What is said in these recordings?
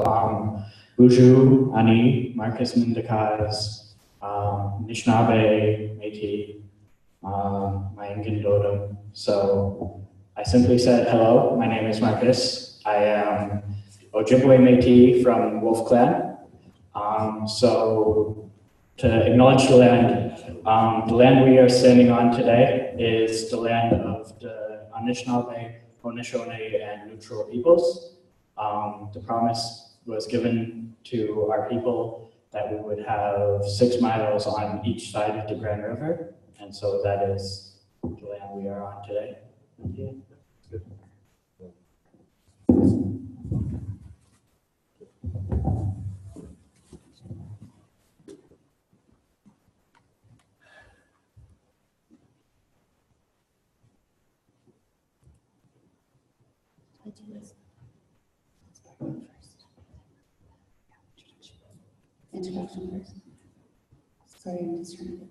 Buju, Ani, Marcus Mendicaz, Anishinaabe, Métis, Mayangan Dodom. So I simply said, hello, my name is Marcus. I am Ojibwe Métis from Wolf Clan. So to acknowledge the land we are standing on today is the land of the Anishinaabe, Haudenosaunee, and Neutral peoples. The promise was given to our people that we would have 6 miles on each side of the Grand River, and so that is the land we are on today. Yeah. Good. Introduction first. Sorry, I'm just trying to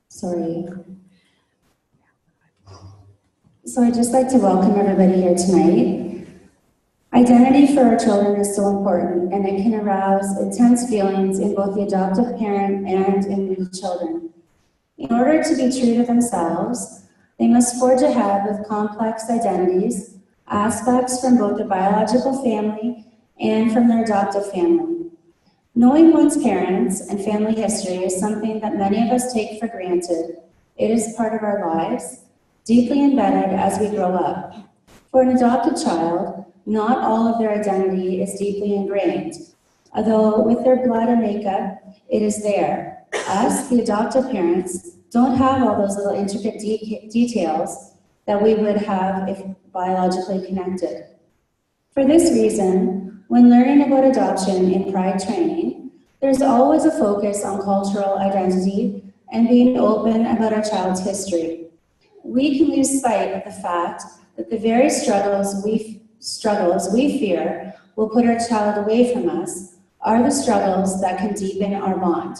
Sorry. So I'd just like to welcome everybody here tonight. Identity for our children is so important, and it can arouse intense feelings in both the adoptive parent and in the children. In order to be true to themselves, they must forge ahead with complex identities, aspects from both their biological family and from their adoptive family. Knowing one's parents and family history is something that many of us take for granted. It is part of our lives, deeply embedded as we grow up. For an adopted child, not all of their identity is deeply ingrained, although with their blood and makeup, it is there. Us, the adoptive parents, don't have all those little intricate details that we would have if biologically connected. For this reason, when learning about adoption in Pride training, there's always a focus on cultural identity and being open about our child's history. We can lose sight of the fact that the very struggles we fear will put our child away from us are the struggles that can deepen our bond.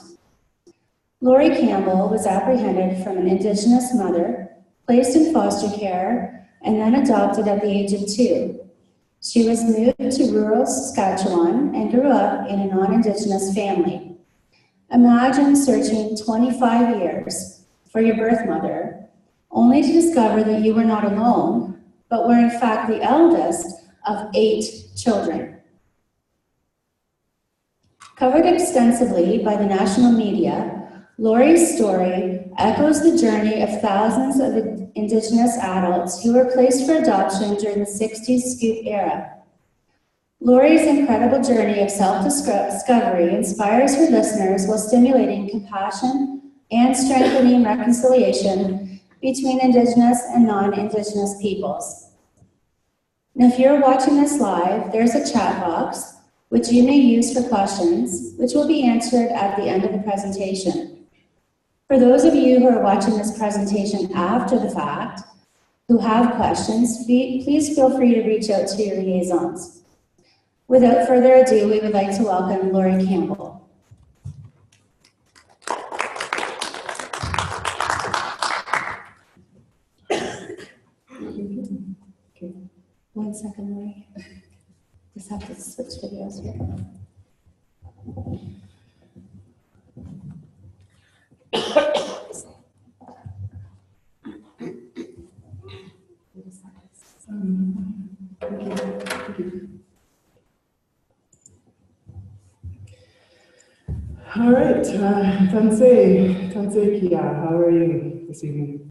Lori Campbell was apprehended from an Indigenous mother, placed in foster care, and then adopted at the age of 2. She was moved to rural Saskatchewan and grew up in a non-Indigenous family. Imagine searching 25 years for your birth mother, only to discover that you were not alone, but were in fact the eldest of 8 children. Covered extensively by the national media, Lori's story echoes the journey of thousands of Indigenous adults who were placed for adoption during the 60s Scoop era. Lori's incredible journey of self-discovery inspires her listeners while stimulating compassion and strengthening reconciliation between Indigenous and non-Indigenous peoples. Now, if you're watching this live, there's a chat box which you may use for questions, which will be answered at the end of the presentation. For those of you who are watching this presentation after the fact, who have questions, please feel free to reach out to your liaisons. Without further ado, we would like to welcome Lori Campbell. Okay. 1 second, Lori. Just have to switch videos here. All right, Tansei Kia, how are you this evening?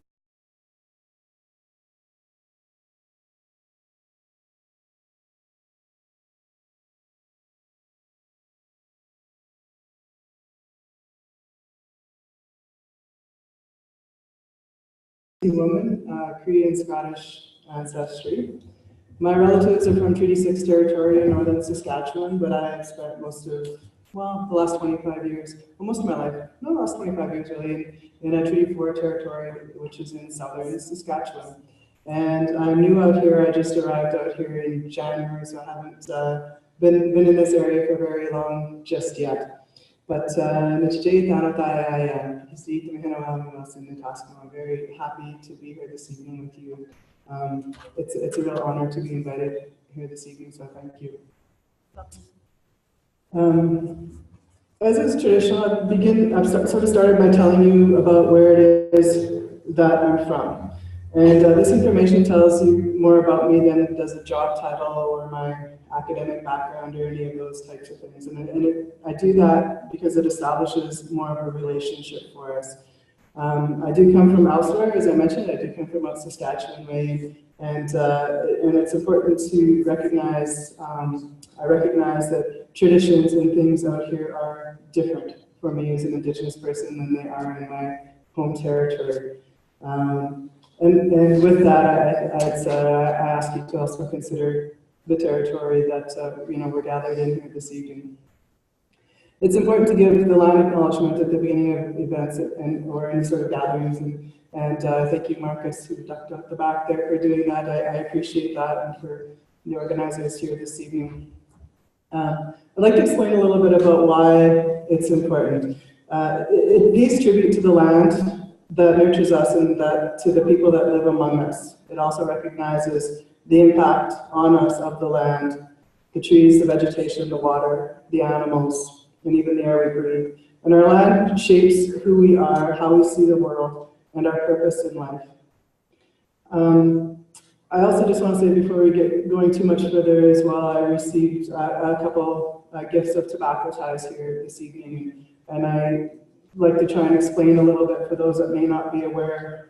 Woman, Cree and Scottish ancestry. My relatives are from Treaty 6 territory in northern Saskatchewan, but I have spent most of, well, the last 25 years, well, most of my life, no, the last 25 years really, in a Treaty 4 territory, which is in southern Saskatchewan. And I'm new out here. I just arrived out here in January, so I haven't been in this area for very long just yet. But I'm very happy to be here this evening with you. It's a real honor to be invited here this evening, so thank you. As is traditional, I've sort of started by telling you about where it is that I'm from. And this information tells you more about me than does a job title or my academic background or any of those types of things. I do that because it establishes more of a relationship for us. I do come from elsewhere, as I mentioned. I do come from out Saskatchewan way, and it's important to recognize. I recognize that traditions and things out here are different for me as an Indigenous person than they are in my home territory. And with that, I ask you to also consider the territory that we're gathered in here this evening. It's important to give the land acknowledgement at the beginning of events or any sort of gatherings, and thank you, Marcus, who ducked out the back there, for doing that. I appreciate that, and for the organizers here this evening. I'd like to explain a little bit about why it's important. It pays tribute to the land that nurtures us and that to the people that live among us. It also recognizes the impact on us of the land, the trees, the vegetation, the water, the animals, and even the air we breathe. And our land shapes who we are, how we see the world, and our purpose in life. I also just want to say, before we get going too much further as well, I received a couple gifts of tobacco ties here this evening, and I like to try and explain a little bit for those that may not be aware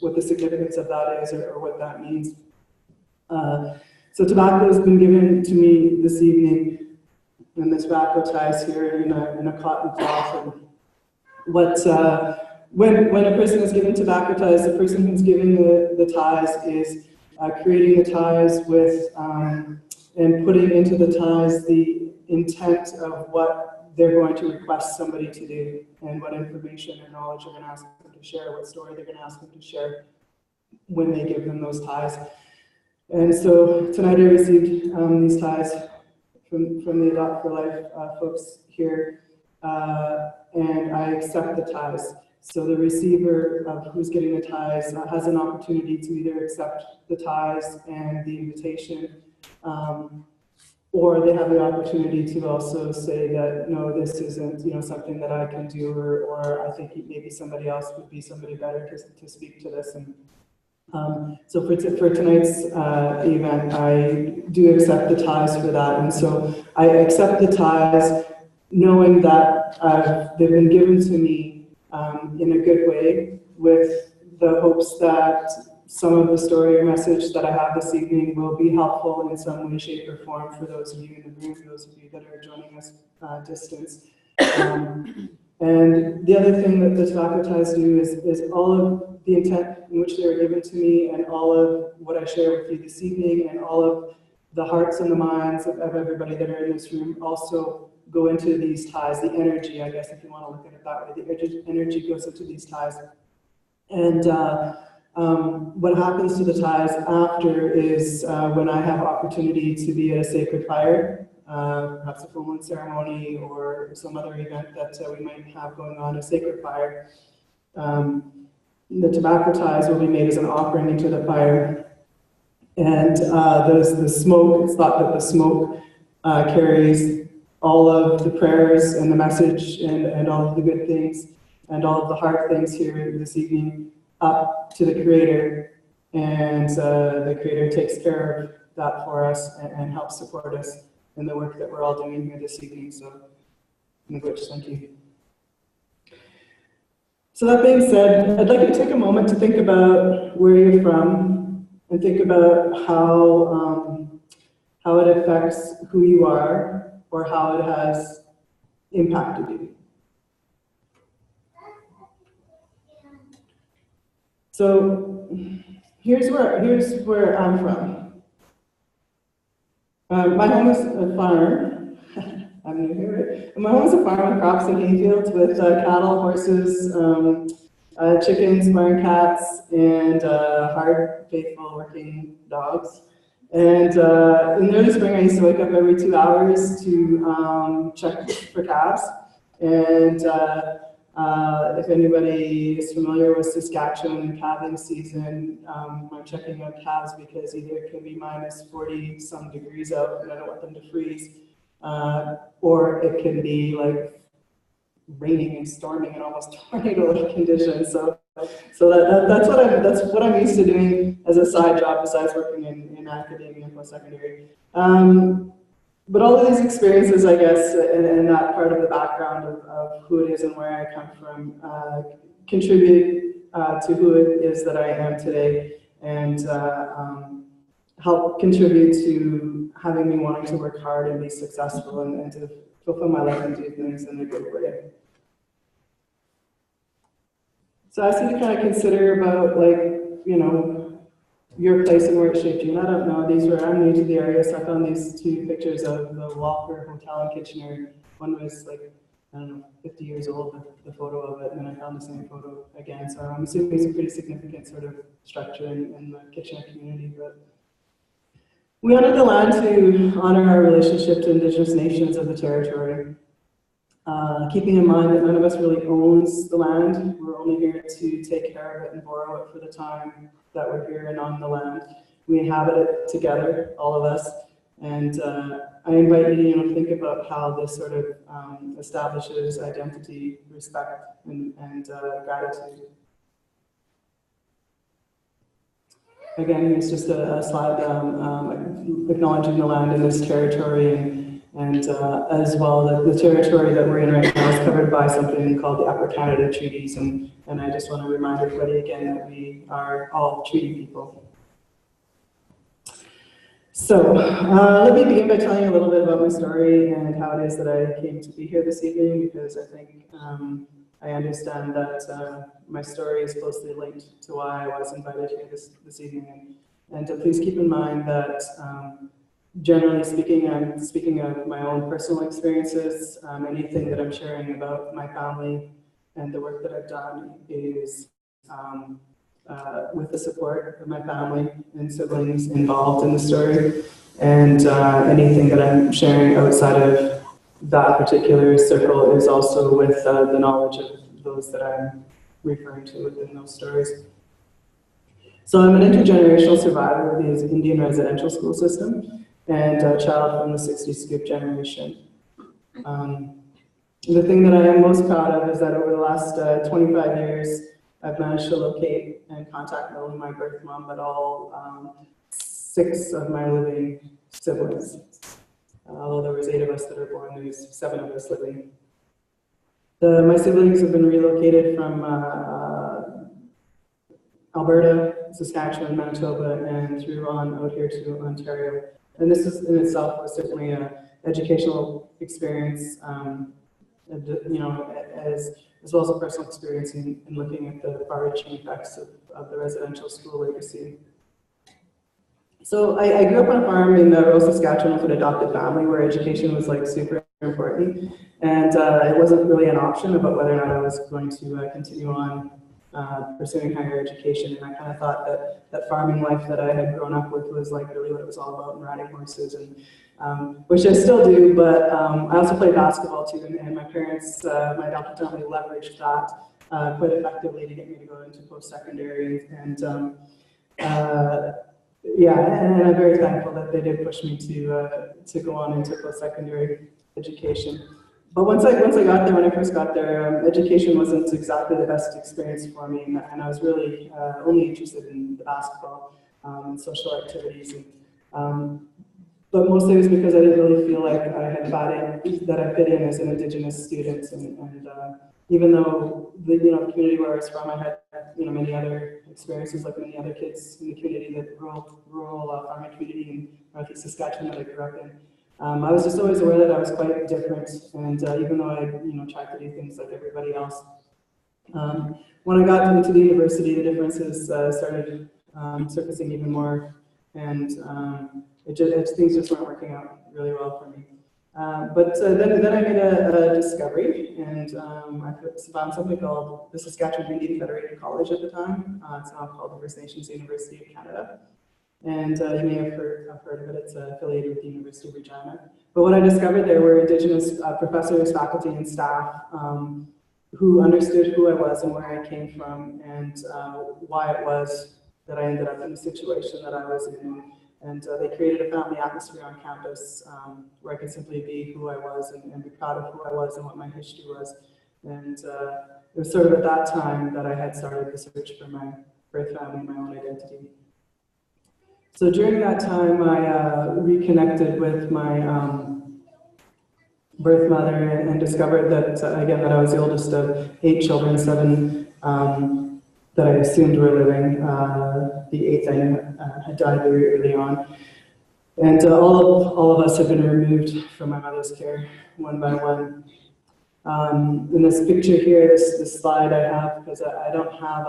what the significance of that is or what that means. So tobacco has been given to me this evening, and this tobacco ties here in a cotton cloth. And when a person is given tobacco ties, the person who's giving the ties is creating the ties with and putting into the ties the intent of what they're going to request somebody to do, and what information or knowledge they're going to ask them to share, what story they're going to ask them to share when they give them those ties. And so tonight I received these ties from the Adopt4Life folks here, and I accept the ties. So the receiver of who's getting the ties has an opportunity to either accept the ties and the invitation, or they have the opportunity to also say that, no, this isn't something that I can do, or I think maybe somebody else would be somebody better to speak to this. And so for tonight's event, I do accept the ties for that. And so I accept the ties knowing that they've been given to me in a good way, with the hopes that some of the story or message that I have this evening will be helpful in some way, shape, or form for those of you in the room, those of you that are joining us distance. And the other thing that the tobacco ties do is all of the intent in which they were given to me, and all of what I share with you this evening, and all of the hearts and the minds of everybody that are in this room also go into these ties. The energy, I guess, if you want to look at it that way, the energy goes into these ties. And what happens to the ties after is when I have opportunity to be at a sacred fire, perhaps a full moon ceremony or some other event that we might have going on, a sacred fire. The tobacco ties will be made as an offering into the fire. And the smoke, it's thought that the smoke carries all of the prayers and the message and all of the good things and all of the hard things here this evening up to the Creator, and the Creator takes care of that for us and helps support us in the work that we're all doing here this evening. So, thank you. So that being said, I'd like you to take a moment to think about where you're from and think about how it affects who you are, or how it has impacted you. So here's where I'm from. My home is a farm. I'm new here, right? My home is a farm with crops and hayfields with cattle, horses, chickens, barn cats, and hard, faithful, working dogs. And in the early spring, I used to wake up every 2 hours to check for calves. And if anybody is familiar with Saskatchewan and calving season, I'm checking out calves because either it can be minus 40 some degrees out and I don't want them to freeze, or it can be like raining and storming and almost tornado-like conditions. So that's what I'm used to doing as a side job besides working in academia and post-secondary. But all of these experiences, I guess, and that part of the background of who it is and where I come from contribute to who it is that I am today, and help contribute to having me wanting to work hard and be successful and to fulfill my life and do things in a good way. So I asked you to kind of consider about, like, you know, your place and where it shaped you. And I don't know, I'm new to the area, so I found these two pictures of the Walker Hotel in Kitchener. One was like, I don't know, 50 years old, the photo of it, and then I found the same photo again. So I'm assuming it's a pretty significant sort of structure in the Kitchener community. But we honored the land to honor our relationship to Indigenous nations of the territory. Keeping in mind that none of us really owns the land. We're only here to take care of it and borrow it for the time that we're here and on the land. We inhabit it together, all of us. And I invite you to think about how this sort of establishes identity, respect, and gratitude. Again, here's just a slide acknowledging the land in this territory, and as well, the territory that we're in right now is covered by something called the apprehended treaties, and I just want to remind everybody again that we are all treaty people. So let me begin by telling you a little bit about my story and how it is that I came to be here this evening, because I think I understand that my story is closely linked to why I was invited here this evening. And please keep in mind that generally speaking, I'm speaking of my own personal experiences. Anything that I'm sharing about my family and the work that I've done is with the support of my family and siblings involved in the story. And anything that I'm sharing outside of that particular circle is also with the knowledge of those that I'm referring to within those stories. So I'm an intergenerational survivor of the Indian residential school system and a child from the 60 scoop generation. The thing that I am most proud of is that over the last 25 years, I've managed to locate and contact not only my birth mom, but all 6 of my living siblings. Although there was 8 of us that are born, there's 7 of us living. My siblings have been relocated from Alberta, Saskatchewan, Manitoba, and through on out here to Ontario. And this is in itself was certainly an educational experience, you know, as well as a personal experience in looking at the far-reaching effects of the residential school legacy. So I grew up on a farm in rural Saskatchewan with an adopted family where education was like super important, and it wasn't really an option about whether or not I was going to continue on pursuing higher education. And I kind of thought that farming life that I had grown up with was like really what it was all about, and riding horses, and which I still do, but I also play basketball too, and my parents, my adopted family leveraged that quite effectively to get me to go into post-secondary, and yeah, and I'm very thankful that they did push me to go on into post-secondary education. But once I got there, when I first got there, education wasn't exactly the best experience for me, and I was really only interested in the basketball and social activities. And, but mostly it was because I didn't really feel like I had I fit in as an Indigenous student, and even though the community where I was from, I had many other experiences like many other kids in the community, the rural farming community in northeast Saskatchewan that I grew up in. I was just always aware that I was quite different, and even though I tried to do things like everybody else, when I got into the university, the differences started surfacing even more, and things just weren't working out really well for me. But then I made a discovery, and I found something called the Saskatchewan Indian Federated College at the time. It's now called the First Nations University of Canada. And you may have heard of it. It's affiliated with the University of Regina. But what I discovered there were Indigenous professors, faculty, and staff who understood who I was and where I came from, and why it was that I ended up in the situation that I was in. And they created a family atmosphere on campus where I could simply be who I was and be proud of who I was and what my history was. And it was sort of at that time that I had started the search for my birth family and my own identity. So during that time, I reconnected with my birth mother and discovered that, again, that I was the oldest of 8 children, 7 that I assumed were living. The 8th had died very early on. And all of us have been removed from my mother's care, one by one. In this picture here, this slide I have, because I don't have,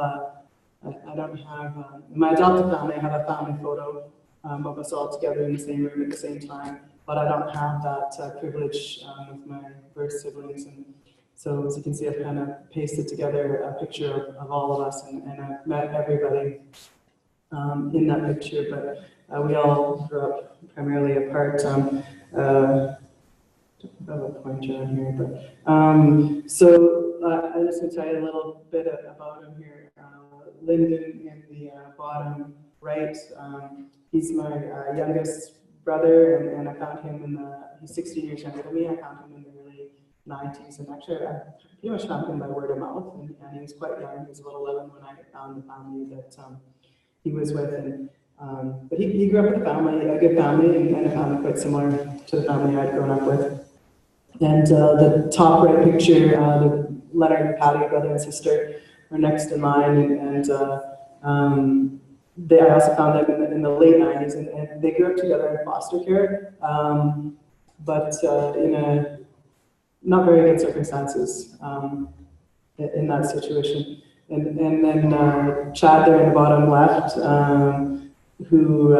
in my adopted family, I have a family photo of us all together in the same room at the same time, but I don't have that privilege with my birth siblings. And so, as you can see, I've kind of pasted together a picture of all of us, and I've met everybody in that picture, but we all grew up primarily apart. I have a pointer on here, but so I'm just going to tell you a little bit about him here. Lyndon in the bottom right, he's my youngest brother, and I found him he's 16 years younger than me. I found him in the early 90s, and actually I pretty much found him by word of mouth, and he was quite young. He was about 11 when I found the family that he was with, and but he grew up with a good family, and I found it quite similar to the family I'd grown up with. And the top right picture, the Leonard and Patty, brother and sister, are next in line, and I also found them in the late 90s, and they grew up together in foster care, but in not very good circumstances in that situation. And then Chad there in the bottom left, who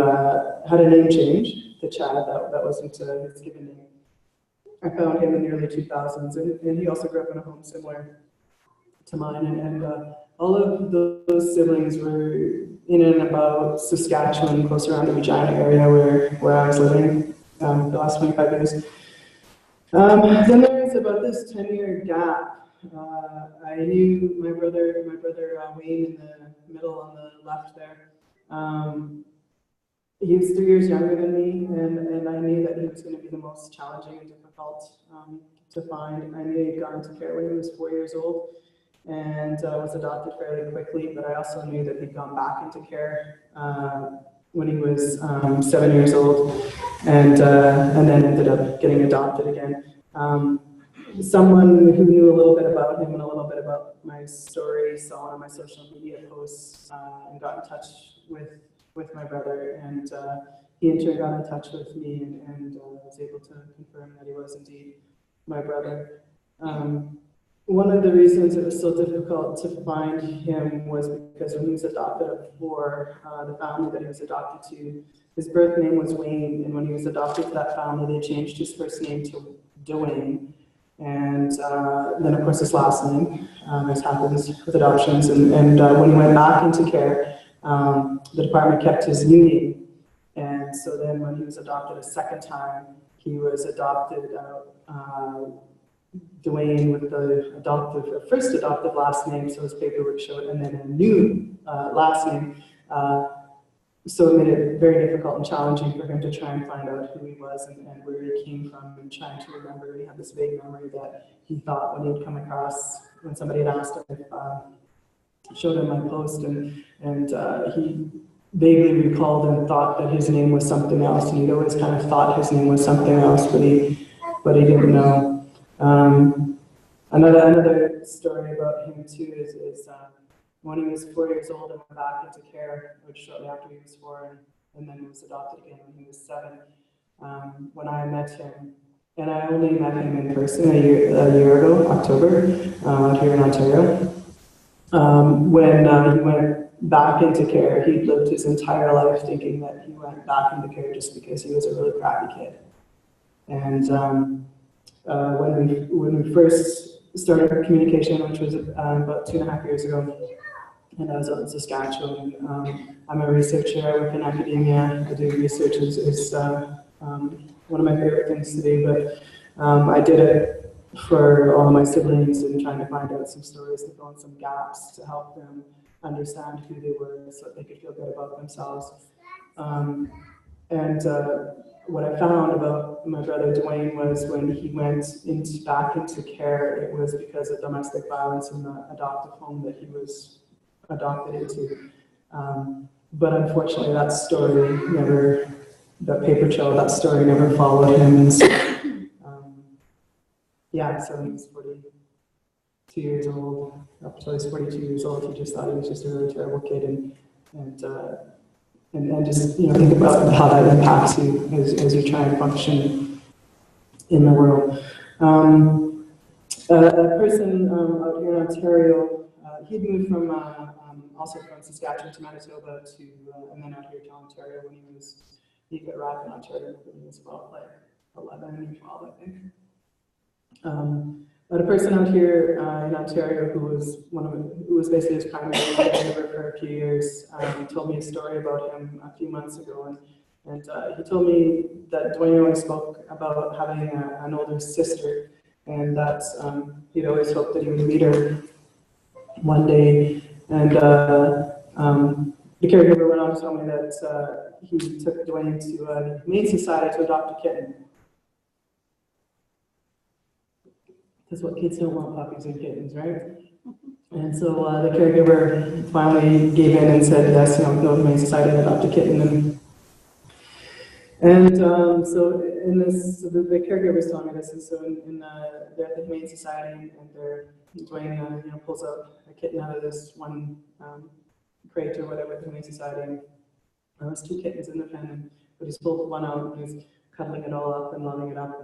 had a name change to Chad, that wasn't his given name. I found him in the early 2000s, and he also grew up in a home similar to mine, and all of those siblings were in and about Saskatchewan, close around the Regina area where I was living the last 25 years. Then there was about this 10-year gap. I knew my brother Wayne in the middle on the left there. He was 3 years younger than me, and I knew that he was going to be the most challenging and difficult to find. I knew he'd gone into care when he was 4 years old, and was adopted fairly quickly, but I also knew that he'd gone back into care when he was 7 years old, and then ended up getting adopted again. Someone who knew a little bit about him and a little bit about my story saw one of my social media posts and got in touch with my brother, and he in turn got in touch with me and was able to confirm that he was indeed my brother. One of the reasons it was so difficult to find him was because when he was adopted for the family that he was adopted to, his birth name was Wayne, and when he was adopted to that family, they changed his first name to Dwayne, and then of course his last name, as happens with adoptions, and when he went back into care, the department kept his new name, and so then when he was adopted a second time, he was adopted Dwayne with the first adoptive last name, so his paperwork showed, and then a new last name. So it made it very difficult and challenging for him to try and find out who he was and where he came from, and trying to remember. He had this vague memory that he thought when he would come across, when somebody had asked him if showed him my post, and he vaguely recalled and thought that his name was something else, and he'd always kind of thought his name was something else, but he didn't know. Another story about him too is when he was 4 years old and went back into care, which shortly after he was 4, and then he was adopted again when he was 7. When I met him, and I only met him in person a year ago, October, out here in Ontario. When he went back into care, he'd lived his entire life thinking that he went back into care just because he was a really crappy kid. And when we first started our communication, which was about 2.5 years ago, and I was out in Saskatchewan. I'm a researcher. I work in academia. I do research is one of my favorite things to do, but I did it for all of my siblings and trying to find out some stories to fill in some gaps to help them understand who they were so that they could feel good about themselves. What I found about my brother Dwayne was when he went back into care, it was because of domestic violence in the adoptive home that he was adopted into. But unfortunately, that story never, the paper trail, that story never followed him. And so, so he was 42 years old. Up until he was 42 years old, he just thought he was just a really terrible kid, and just think about how that impacts you as you try and function in the world. A person out here in Ontario, he'd moved from also from Saskatchewan to Manitoba and then out here to Ontario when he arrived in Ontario when he was about like 11 or 12, I think. But a person out here in Ontario who was basically his primary caregiver for a few years told me a story about him a few months ago, and he told me that Dwayne always spoke about having an older sister, and that he'd always hoped that he would meet her one day. And the caregiver went on to tell me that he took Dwayne to the Humane Society to adopt a kitten. Because what kids don't want, puppies and kittens, right? And so the caregiver finally gave in and said, yes, go to the Humane Society and adopt a kitten. So in this, the caregivers told me this, and so they're at the Humane Society, and Dwayne pulls out a kitten out of this one crate or whatever at the Humane Society, and there's 2 kittens in the pen, but he's pulled one out and he's cuddling it all up and loving it up,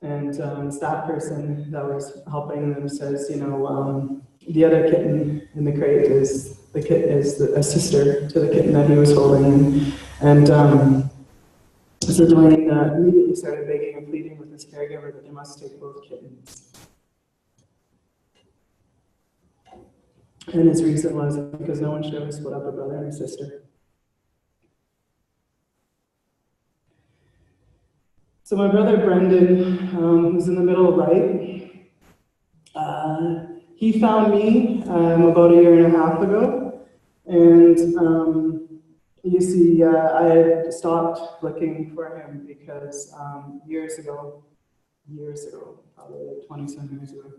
and staff person that was helping them says, the other kitten in the crate is a sister to the kitten that he was holding, and so Dwayne immediately started begging and pleading with his caregiver that they must take both kittens. And his reason was because no one should ever split up a brother and a sister. So my brother Brendan, who's in the middle right, he found me about 1.5 years ago, and you see, I had stopped looking for him because years ago, probably like 20-some years ago,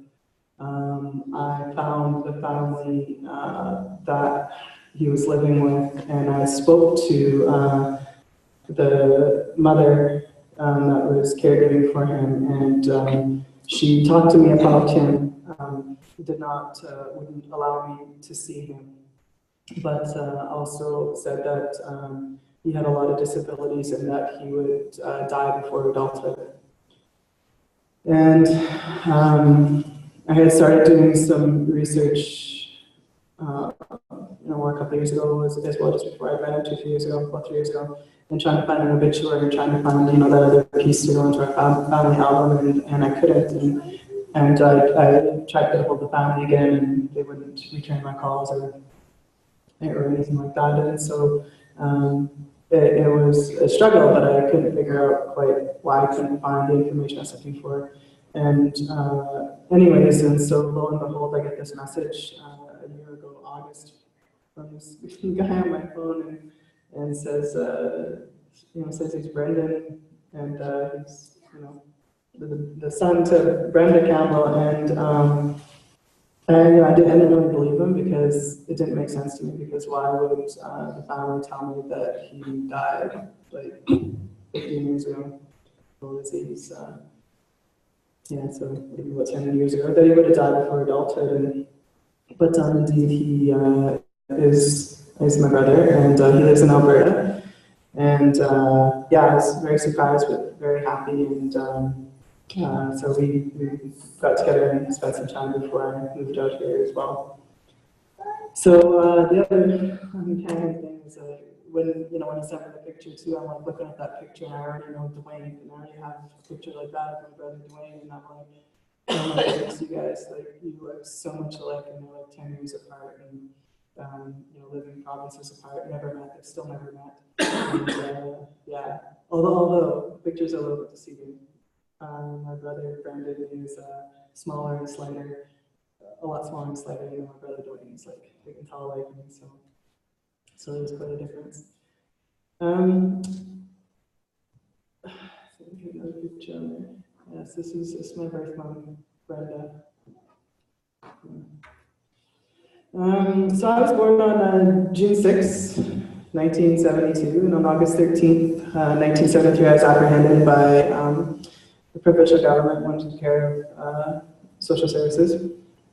I found the family that he was living with, and I spoke to the mother that was caregiving for him, and she talked to me about him. Wouldn't allow me to see him, but also said that he had a lot of disabilities and that he would die before adulthood. And I had started doing some research, a couple of years ago, as well, just before I met him 2 years ago, about 3 years ago, and trying to find an obituary, trying to find, that other piece to go into our family album, and I couldn't. And I tried to get hold of the family again, and they wouldn't return my calls or anything like that. And so it was a struggle, but I couldn't figure out quite why I couldn't find the information I was looking for. And anyways, and so lo and behold, I get this message a year ago, August, from this guy on my phone, and says, says he's Brendan, and he's, the son to Brenda Campbell, and I didn't really believe him because it didn't make sense to me, because why would the family tell me that he died like 15 years ago? Well, he's so maybe about 10 years ago, that he would have died before adulthood, but indeed he is my brother, and he lives in Alberta, and I was very surprised but very happy, and so we got together and spent some time before I moved out here as well. So the other uncanny thing is when he sent me the picture too, I'm like looking at that picture and I already know Dwayne, and I already have a picture like that of my brother Dwayne, and I'm like, oh my goodness, you guys, like, you look so much alike, and we're like 10 years apart, living provinces apart, never met, they've still never met. And, yeah, although pictures are a little bit deceiving. My brother Brandon is smaller and slighter, a lot smaller and slighter. My brother Dwayne is like big and tall like me, so there's quite a difference. Another picture on there. Yes, this is my birth mom, Brenda. So I was born on June 6, 1972, and on August 13th, 1973, I was apprehended by the provincial government wanting to care of social services.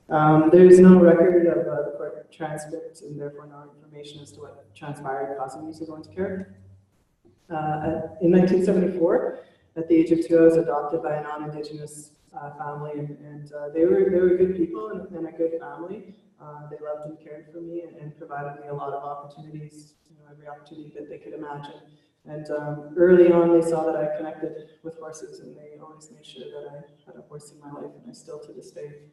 There is no record of the court transcript, and therefore no information as to what transpired causing me to go into care. In 1974, at the age of 2, I was adopted by a non-Indigenous family, and they were good people and a good family. They loved and cared for me and provided me a lot of opportunities, every opportunity that they could imagine. And early on, they saw that I connected with horses, and they always made sure that I had a horse in my life, and I still to this day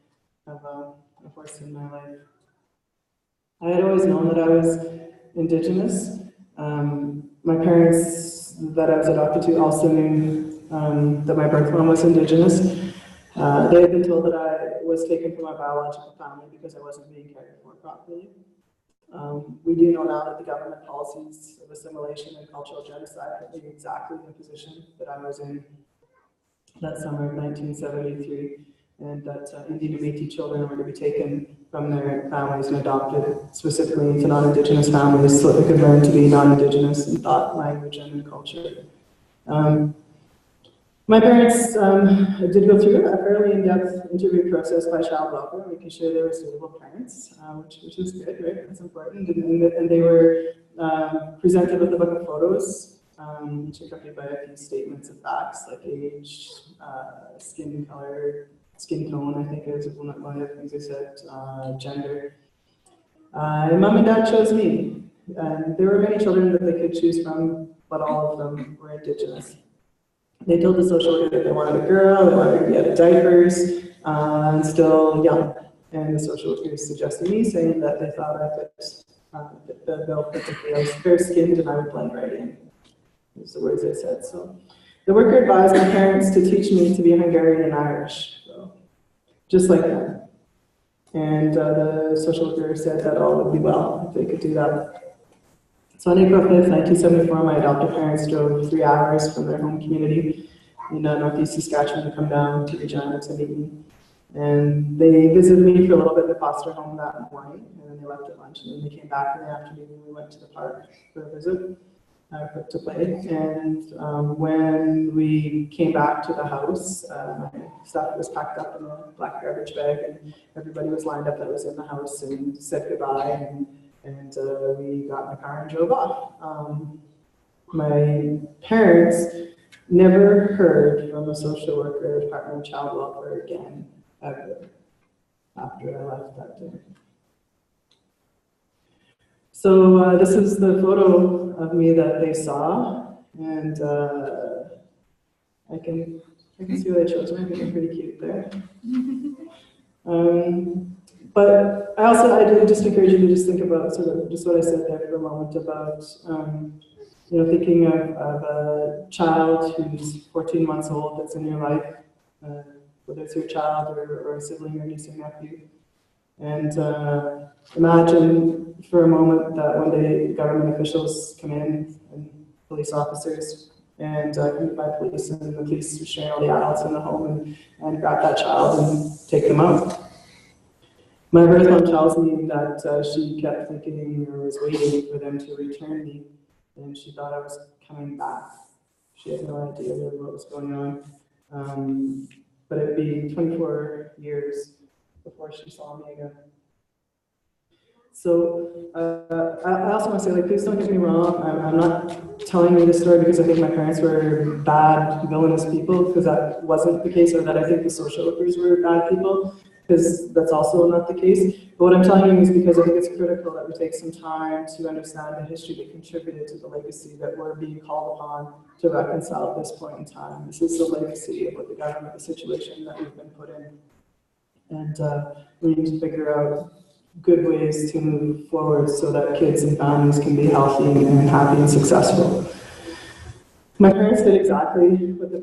have a horse in my life. I had always known that I was Indigenous. My parents that I was adopted to also knew that my birth mom was Indigenous. They had been told that I was taken from my biological family because I wasn't being cared for properly. We do know now that the government policies of assimilation and cultural genocide put me exactly in the position that I was in that summer of 1973, and that Indian and Métis children were to be taken from their families and adopted specifically into non-Indigenous families so that they could learn to be non-Indigenous in thought, language, and in culture. My parents did go through a fairly in-depth interview process by child welfare, making sure they were suitable parents, which is good, right? That's important. And they were presented with a book of photos, accompanied by a few statements of facts like age, skin color, skin tone, I think is one of the things they said, gender. And mom and dad chose me. And there were many children that they could choose from, but all of them were Indigenous. They told the social worker that they wanted a girl, they wanted her to be out of diapers, and still young. And the social worker suggested me, saying that they thought I fit the bill perfectly. I was fair-skinned and I would blend right in. Those are the words they said. So the worker advised my parents to teach me to be Hungarian and Irish, so just like them. And the social worker said that all would be well if they could do that. So on April 5th, 1974, my adoptive parents drove 3 hours from their home community in northeast Saskatchewan to come down to Regina to meet me. And they visited me for a little bit in the foster home that morning, and then they left at lunch, and then they came back in the afternoon and we went to the park for a visit, to play. And when we came back to the house, my stuff was packed up in a black garbage bag, and everybody was lined up that was in the house and said goodbye. And we got in the car and drove off. My parents never heard from a social worker, Department of Child Welfare again, ever, after I left that day. So this is the photo of me that they saw, and I can see why they chose me. I think I'm pretty cute there. But I do just encourage you to just think about sort of just what I said there for a moment about, thinking of a child who's 14 months old that's in your life, whether it's your child or a sibling or niece or nephew. And imagine for a moment that one day government officials come in, and police officers, and by police, and the police restrain all the adults in the home and grab that child and take them out. My birth mom tells me that she kept thinking or was waiting for them to return me, and she thought I was coming back. She had no idea really what was going on. But it would be 24 years before she saw me again. So I also want to say, please don't get me wrong. I'm not telling you this story because I think my parents were bad, villainous people, because that wasn't the case, or that I think the social workers were bad people, because that's also not the case. But what I'm telling you is because I think it's critical that we take some time to understand the history that contributed to the legacy that we're being called upon to reconcile at this point in time. This is the legacy of what the government, the situation that we've been put in. And we need to figure out good ways to move forward so that kids and families can be healthy and happy and successful. My parents did exactly what the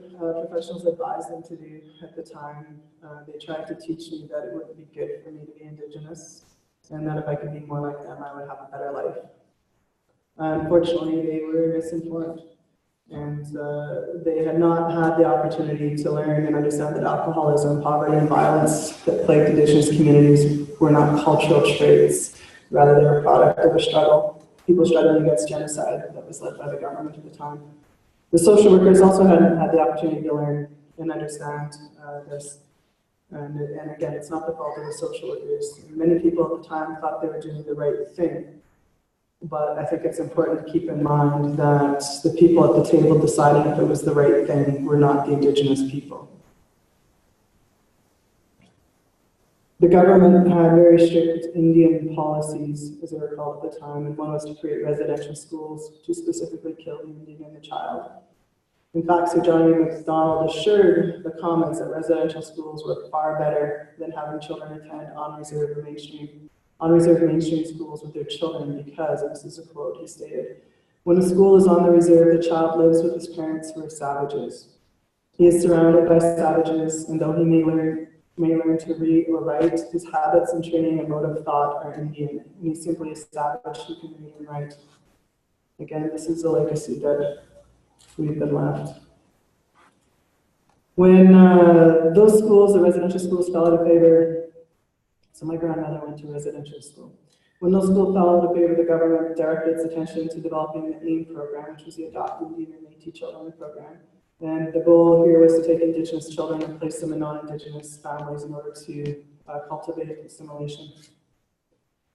professionals advised them to do at the time. They tried to teach me that it wouldn't be good for me to be Indigenous, and that if I could be more like them, I would have a better life. Unfortunately, they were misinformed, and they had not had the opportunity to learn and understand that alcoholism, poverty, and violence that plagued Indigenous communities were not cultural traits, rather they were a product of a struggle, people struggling against genocide that was led by the government at the time. The social workers also hadn't had the opportunity to learn and understand this. And again, it's not the fault of the social workers. Many people at the time thought they were doing the right thing. But I think it's important to keep in mind that the people at the table deciding if it was the right thing were not the Indigenous people. The government had very strict Indian policies, as they were called at the time, and one was to create residential schools to specifically kill the Indian and the child. In fact, Sir John A. Macdonald assured the Commons that residential schools were far better than having children attend on-reserve mainstream schools with their children because, and this is a quote, he stated, "When a school is on the reserve, the child lives with his parents who are savages. He is surrounded by savages, and though he may learn to read or write, his habits and training and mode of thought are Indian, and he's simply a savage who can read and write." Again, this is a legacy that we've been left. When those schools, the residential schools, fell out of favor, so my grandmother went to residential school. When those schools fell out of favor, the government directed its attention to developing the AIM program, which was the Adopt Indian and Métis Children program. And the goal here was to take Indigenous children and place them in non-Indigenous families in order to cultivate assimilation.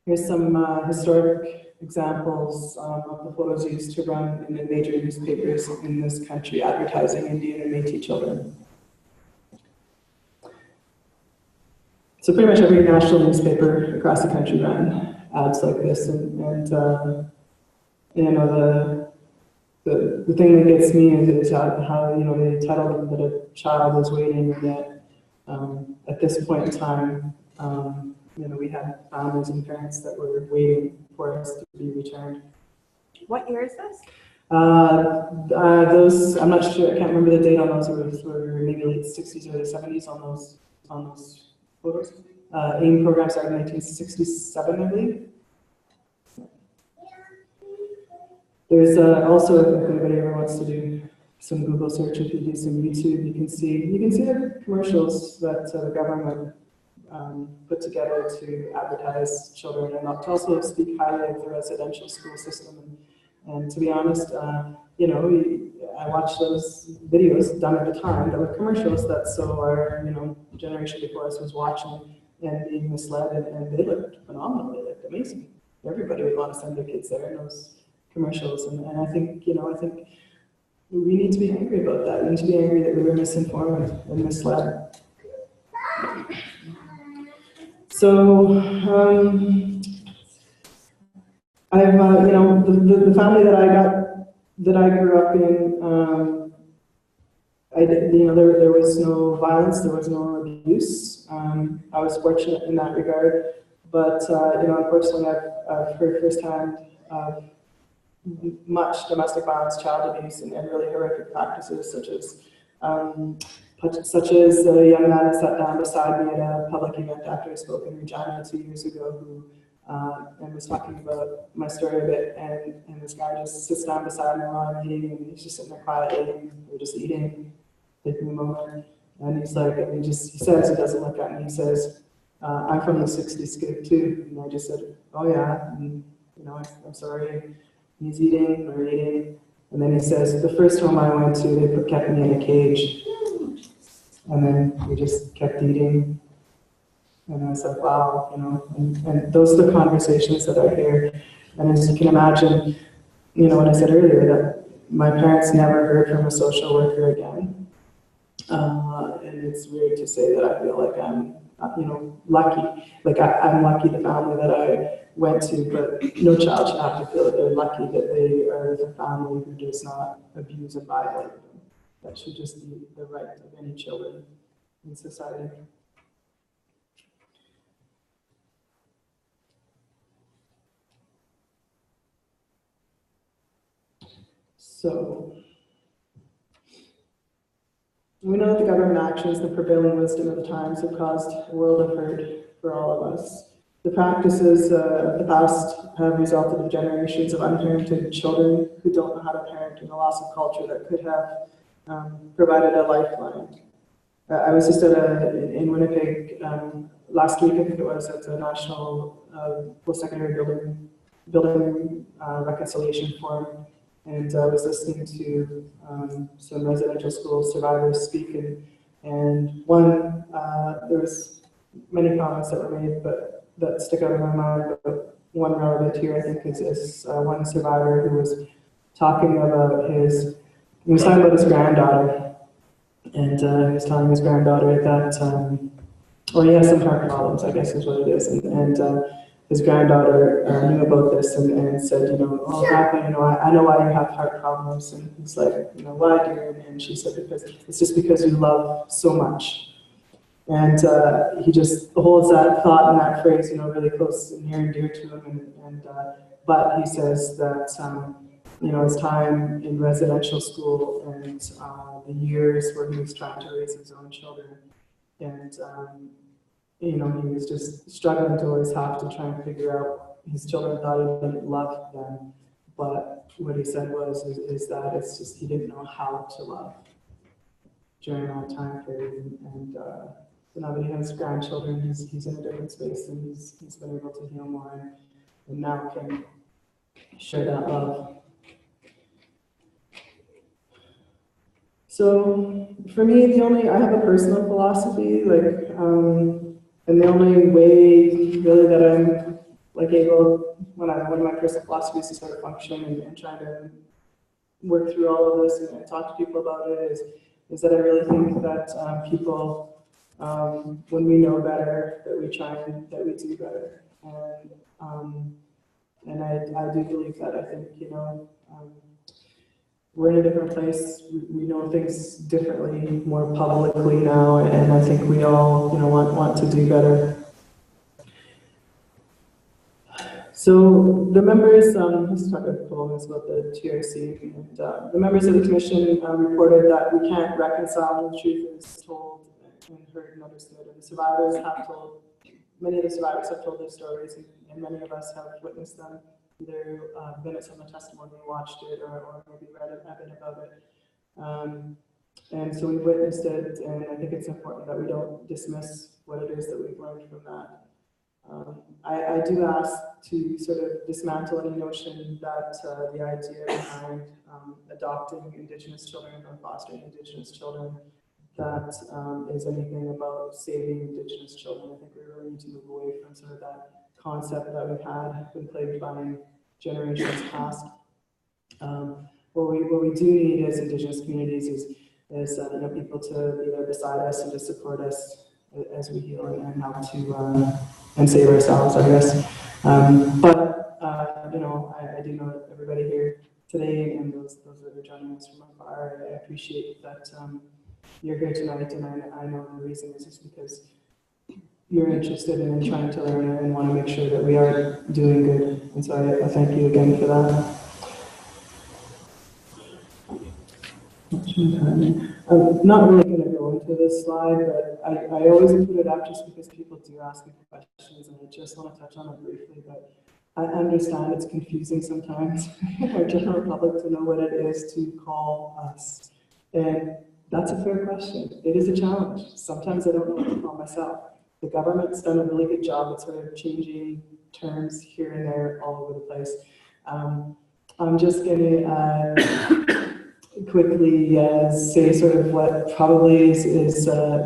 Here's some historic examples of the photos used to run in the major newspapers in this country advertising Indian and Métis children. So pretty much every national newspaper across the country ran ads like this, and you know, the thing that gets me is how you know they title them that a child is waiting, and yet at this point in time, you know, we had families and parents that were waiting for us to be returned. What year is this? Those, I'm not sure, I can't remember the date on those. It were maybe late 60s or the 70s on those photos. AIM program started in 1967, I believe. There's also, if anybody ever wants to do some Google search, if you do some YouTube, you can see the commercials that the government put together to advertise children and to also speak highly of the residential school system. And to be honest, you know, I watched those videos done at the time that were commercials that so our, you know, generation before us was watching and being misled, and they looked phenomenal, they looked amazing. Everybody would want to send their kids there in those commercials, and I think, you know, I think we need to be angry about that. We need to be angry that we were misinformed and misled. So, I've, you know, the family that I grew up in, you know, there was no violence, there was no abuse. I was fortunate in that regard, but you know, unfortunately, I've heard firsthand of much domestic violence, child abuse, and really horrific practices, such as a young man that sat down beside me at a public event after I spoke in Regina 2 years ago, who and was talking about my story a bit, and this guy just sits down beside me while I'm eating, and he's just sitting there quietly, and we're just eating, taking a moment, and he's like, and he says, he doesn't look at me, he says, "I'm from the 60s too," and I just said, "Oh yeah," and you know, I'm sorry. He's eating, we're eating, and then he says, "The first home I went to, they kept me in a cage," and then we just kept eating. And I said, wow, you know, and those are the conversations that I hear. And as you can imagine, you know, what I said earlier, that my parents never heard from a social worker again. And it's weird to say that I feel like I'm, you know, lucky. Like I'm lucky the family that I went to, but no child should have to feel that they're lucky that they are with a family who does not abuse and violate them. That should just be the right of any children in society. So, we know that the government actions, the prevailing wisdom of the times have caused a world of hurt for all of us. The practices of the past have resulted in generations of unparented children who don't know how to parent, and a loss of culture that could have provided a lifeline. I was just in Winnipeg last week, I think it was, at the National Post-Secondary Building Reconciliation Forum, and I was listening to some residential school survivors speak, and one, there was many comments that were made, but that stick out in my mind, but one relevant here, I think, is one survivor who was talking about he was talking about his granddaughter, and he was telling his granddaughter that, well, he has some heart problems, I guess is what it is, and his granddaughter knew about this and said, oh, Grandpa, I know why you have heart problems, and he's like, why, dear? And she said, because it's just because you love so much. And he just holds that thought and that phrase, really close and near and dear to him. But he says that, his time in residential school and the years where he was trying to raise his own children, and he was just struggling to always have to try and figure out. His children thought he didn't love them, but what he said is that it's just he didn't know how to love during that time period, and so now that he has grandchildren, he's in a different space, and he's been able to heal more, and now can share that love. So for me, I have a personal philosophy, and the only way really that I'm able, one of my personal philosophies to sort of function and trying to work through all of this and talk to people about it is that I really think that people, when we know better, that we try and that we do better, and I do believe that. I think we're in a different place. We know things differently, more publicly now, and I think we all want to do better. So the members, let's talk about the TRC, and the members of the commission reported that we can't reconcile when the truth is told and heard and understood. And the survivors have told, many of the survivors have told their stories, and many of us have witnessed them, either minutes from the testimony, watched it, or maybe read a bit about it. And so we witnessed it, and I think it's important that we don't dismiss what it is that we've learned from that. I do ask to sort of dismantle any notion that the idea behind adopting Indigenous children or fostering Indigenous children that is anything about saving Indigenous children. I think we really need to move away from sort of that concept that we've been plagued by in generations past. What we do need as Indigenous communities is people to be there beside us and to support us as we heal and help to and save ourselves, I guess. But I do know that everybody here today and those that are joining us from afar, I appreciate that you're here tonight, and I know the reason is just because you're interested in trying to learn and want to make sure that we are doing good. And so I thank you again for that. I'm not really going to go into this slide, but I always put it up just because people do ask me questions, and I just want to touch on it briefly. But I understand it's confusing sometimes for our general public to know what it is to call us. And that's a fair question. It is a challenge. Sometimes I don't know what to call myself. The government's done a really good job at sort of changing terms here and there all over the place. I'm just going to quickly say sort of what probably is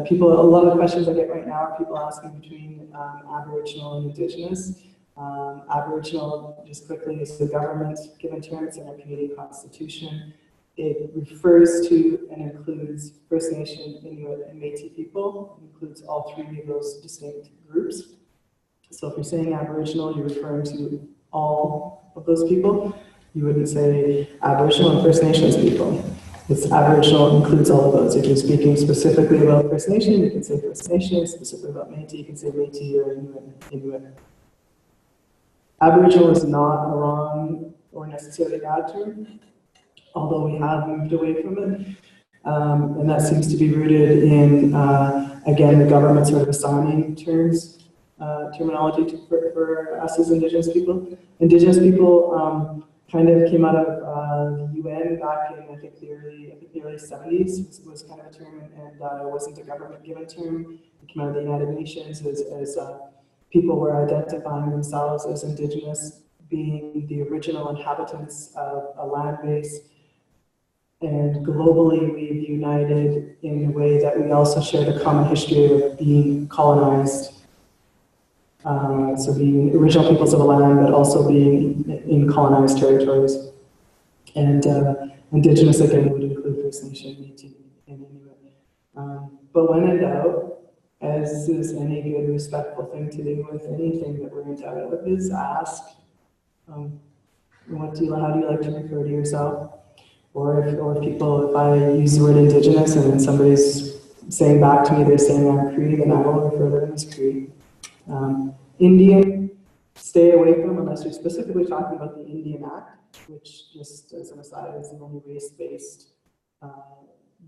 people, a lot of the questions I get right now are people asking between Aboriginal and Indigenous. Aboriginal, just quickly, is the government given terms in our Canadian Constitution. It refers to and includes First Nation, Inuit, and Métis people. It includes all three of those distinct groups. So if you're saying Aboriginal, you're referring to all of those people. You wouldn't say Aboriginal and First Nations people. It's Aboriginal includes all of those. If you're speaking specifically about First Nation, you can say First Nation. Specifically about Métis, you can say Métis or Inuit. Aboriginal is not a wrong or necessarily bad term. although we have moved away from it. And that seems to be rooted in, again, the government sort of assigning terminology for us as Indigenous people. Indigenous people kind of came out of the UN back in, I think, the early 70s was kind of a term, and it wasn't a government-given term. It came out of the United Nations as people were identifying themselves as Indigenous, being the original inhabitants of a land base. And globally, we've united in a way that we also share the common history of being colonized. So being original peoples of a land, but also being in colonized territories. And Indigenous, again, would include First Nation, Métis, and Inuit. But when in doubt, as is any good, respectful thing to do with anything that we're in doubt with, is ask, how do you like to refer to yourself? Or if I use the word Indigenous and then somebody's saying back to me, they're saying I'm Cree, then I will refer to them as Cree. Indian, stay away from unless you're specifically talking about the Indian Act, which, just as an aside, is the only race-based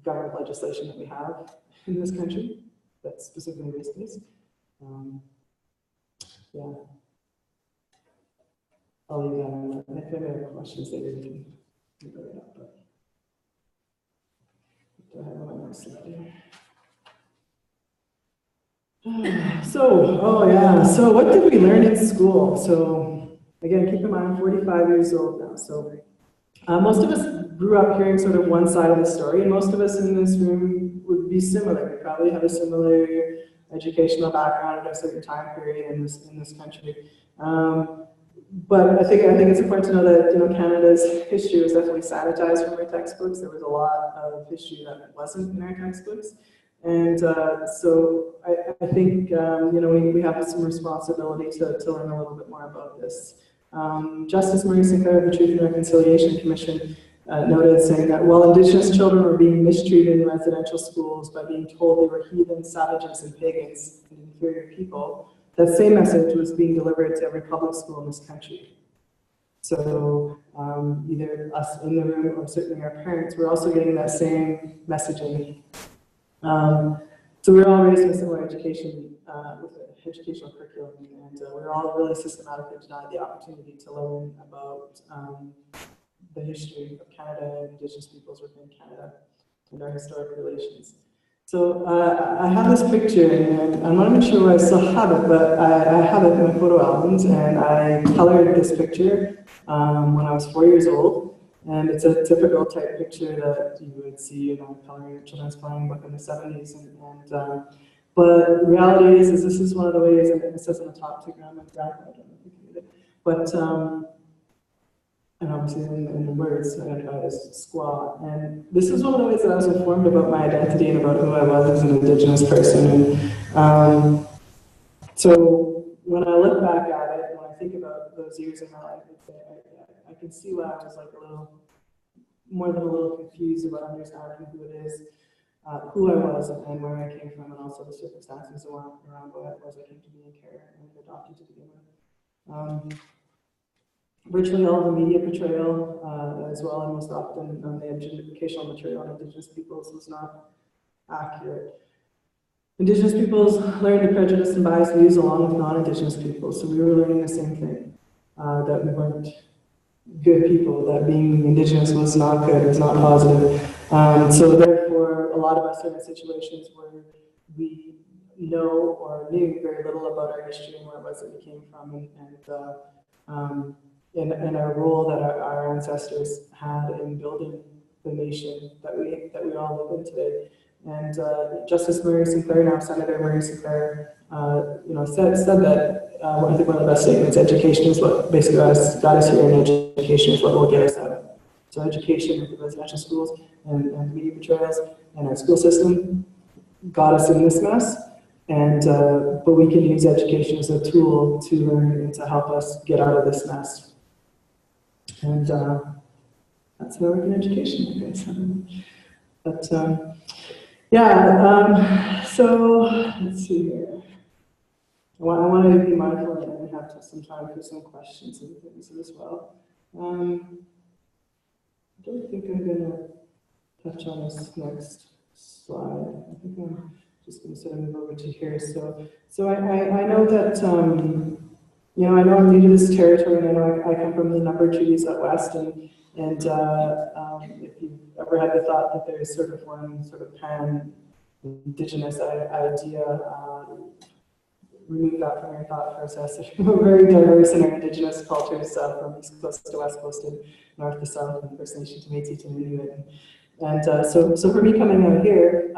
government legislation that we have in this country that's specifically race-based. Yeah. I'll leave that on that. If I have questions later, you can bring it up. But do I have my next slide here? So what did we learn in school? So again, keep in mind, I'm 45 years old now. So most of us grew up hearing sort of one side of the story, and most of us in this room would be similar. We probably have a similar educational background at a certain time period in this country. But I think it's important to know that Canada's history was definitely sanitized from our textbooks. There was a lot of history that wasn't in our textbooks. And so I think we have some responsibility to learn a little bit more about this. Justice Marie Sinclair of the Truth and Reconciliation Commission noted, saying that while Indigenous children were being mistreated in residential schools by being told they were heathens, savages, and pagans, and inferior people, that same message was being delivered to every public school in this country. So either us in the room or certainly our parents, we're also getting that same messaging. So we're all raised with similar education, with an educational curriculum, and we're all really systematically denied the opportunity to learn about the history of Canada and Indigenous peoples within Canada and our historic relations. So I have this picture, and I'm not even sure where I still have it, but I have it in my photo albums, and I colored this picture when I was 4 years old. And it's a typical type picture that you would see in a children's coloring book in the 70s. But the reality is this is one of the ways, and it says on the top to grandma and grandpa, I don't know if you can read it, but, and obviously in the words, identified as squaw. And this is one of the ways that I was informed about my identity and about who I was as an Indigenous person. And so when I look back at it, when I think about those years in my life, I can see why I was like more than a little confused about understanding who it is, who I was and where I came from, and also the circumstances around what it was I came to be in care and adopted to begin with. Virtually all of the media portrayal, as well, and most often the educational material on Indigenous peoples was not accurate. Indigenous peoples learned the prejudice and biased views along with non-Indigenous peoples, so we were learning the same thing, that we weren't good people, that being Indigenous was not good, was not positive. So therefore, a lot of us are in situations where we know or knew very little about our history and where it was that we came from, and our role that our ancestors had in building the nation that we all live in today. And Justice Marie Sinclair, now Senator Marie Sinclair, said that I think one of the best statements: education is what basically got us here, and education is what will get us out. So education with the residential schools and the media portrayals and our school system got us in this mess. And but we can use education as a tool to learn and to help us get out of this mess. And that's how I work in education, I guess. But so let's see here. I want to be mindful and have some time for some questions and things as well. don't think I'm gonna touch on this next slide. I think I'm just gonna sort of move over to here. So I know that, you know, I know I'm new to this territory, and I know I come from the number of treaties out west, and if you've ever had the thought that there's sort of one sort of pan-Indigenous idea, remove that from your thought process. We're very diverse in our Indigenous cultures, from East Coast to West Coast and North to South, and First Nation to Métis to Inuit. And so for me coming out here,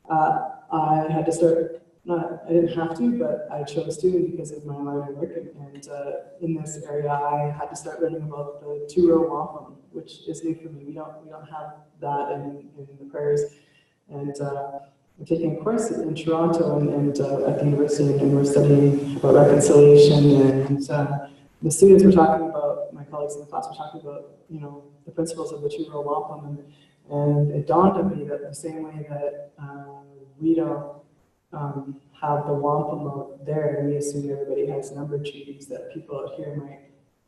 I had to start, I didn't have to, but I chose to because of my line of work. And in this area, I had to start learning about the two-row wampum, which is new for me. We don't have that in the prairies. And I'm taking a course in Toronto and at the university, and we're studying about reconciliation. And the students were talking about, my colleagues in the class were talking about, you know, the principles of the two-row wampum. And it dawned on me that the same way that we don't have the wampum out there, and we assume everybody has number treaties, that people out here might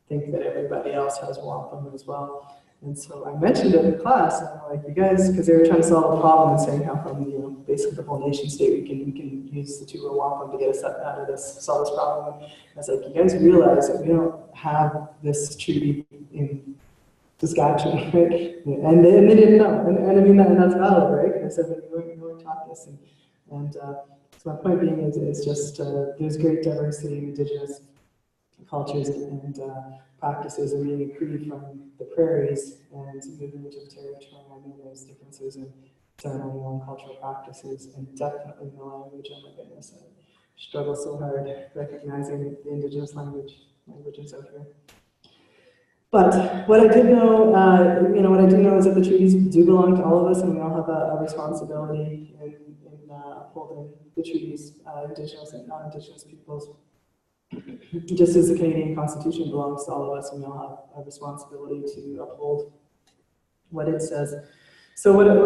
think that everybody else has wampum as well. And so I mentioned it in class, and I'm like, you guys, because they were trying to solve a problem and saying how from, you know, basically the whole nation state we can use the two-row wampum to get us out of this, solve this problem. And I was like, you guys realize that we don't have this treaty in Saskatchewan, right? And they didn't know, and I mean, and that's valid, right? And I said, but you weren't taught this, and so my point being is just there's great diversity in Indigenous cultures and practices, and being free from the prairies and moving into the territory. I know there's differences in ceremonial and cultural practices, and definitely in the language. Oh my goodness, I struggle so hard recognizing the Indigenous languages out here. But what I did know, you know, what I do know is that the treaties do belong to all of us, and we all have a responsibility in upholding the treaties, Indigenous and non-Indigenous peoples. Just as the Canadian Constitution belongs to all of us, and we all have a responsibility to uphold what it says. So what I've